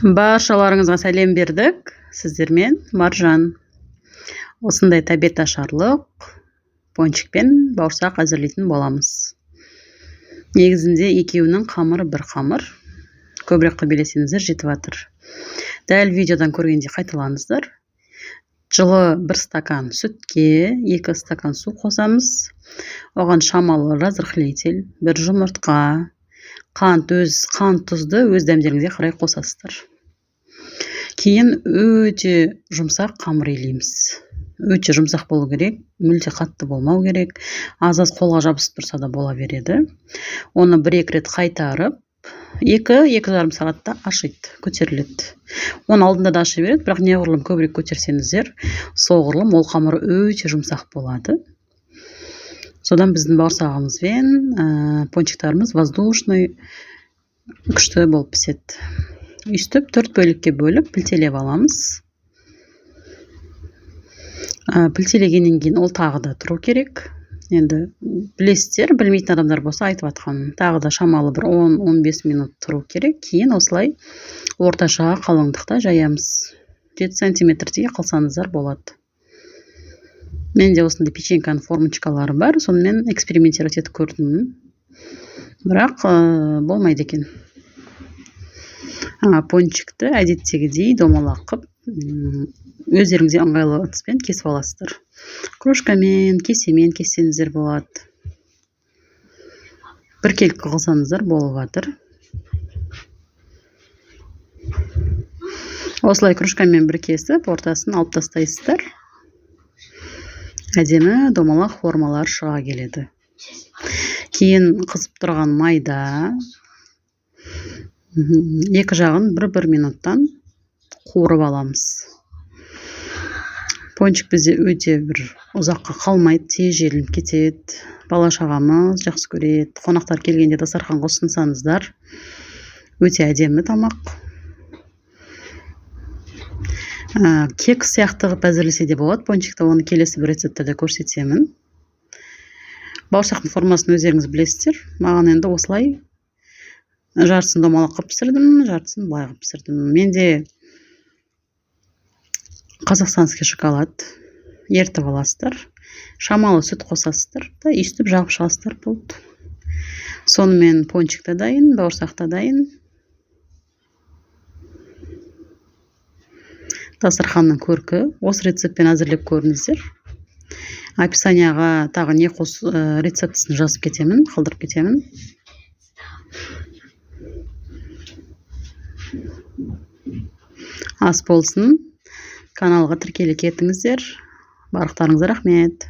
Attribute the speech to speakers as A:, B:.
A: Баршаларыңызға сәлем бердік. Сіздермен Маржан. Осындай тәбет ашарлық пончикпен бауырсақ әзірлейтін боламыз. Негізінде екеуінің қамыры бір қамыр. Көбірек қабелесеңіздер жетіп жатыр. Дәл видеодан көргенде қайталаңыздар. Жылы 1 стакан сүтке 2 стакан су қосамыз. Оған шамалы разрыхлитель, 1 жұмыртқа, қант тұзды өз дәмдеріңізге қарай қосасыздар. Кейін өте жұмсақ қамыр илейміз. Өте жұмсақ болу керек, мүлде қатты болмау керек. Аз-аз қолға жабысып тұрса да бола береді. Оны 1-2 рет қайтарып, 2-2,5 сағатта ашиды, көтеріледі. Оны алдында да аша береді, бірақ неғұрлым көбірек көтерсеңіздер, соғұрлым ол қамыр өте жұмсақ болады. Содан біздің бауырсағымызбен пончиктарымыз воздушный күшті болып піседі. Үстіп 4 бөлікке бөліп пілтелеп аламыз. Пілтелегеннен кейін ол тағы да тұру керек. Енді білесіздер, білмейтін адамдар болса айтып атқаным. Тағы да шамалы бір 10-15 минут тұру керек. Кейін осылай орташа қалыңдықта жаямыз. 7 сантиметрдей қылсаңыздар болады. Менде осындай печеньканың формочкалары бар, сонымен экспериментировать етіп көрдім. Бірақ болмайды екен. Пончикті әдеттегідей домалақ қып, өздеріңізге ыңғайлы ыдыспен кесіп аласыздар. Кружкамен, кесемен кессеңіздер болады. Біркелкі қылсаңыздар болып жатыр. Осылай кружкамен бір кесіп, ортасын алып тастайсыздар. Әдемі домалақ формалар шыға келеді. Кейін қызып тұрған майда екі жағын 1-1 минуттан қуырып аламыз. Пончик бізде өте бір ұзаққа қалмайды, тез желініп кетеді. Бала-шағамыз жақсы көреді. Қонақтар келгенде дастарханға ұсынсаңыздар, өте әдемі тамақ. Кекс сияқты қылып әзірлесе де болады пончикті, оны келесі бір рецептте де көрсетемін. Бауырсақтың формасын өздеріңіз білесіздер. Маған енді осылай жартысын домалақ қылып пісірдім, жартысын былай қылып пісірдім. Менде қазақстанский шоколад ертіп аласыздар. Шамалы сүт қосасыздар да үстіп жағып шығасыздар болды. Сонымен пончик та дайын, бауырсақ та дайын. Дастарханның көркі. Осы рецептпен әзірлеп көріңіздер. Описанияға тағы не рецептісін жазып кетемін, қалдырып кетемін. Ас болсын. Каналға тіркеліп кетіңіздер. Барлықтарыңызға рахмет.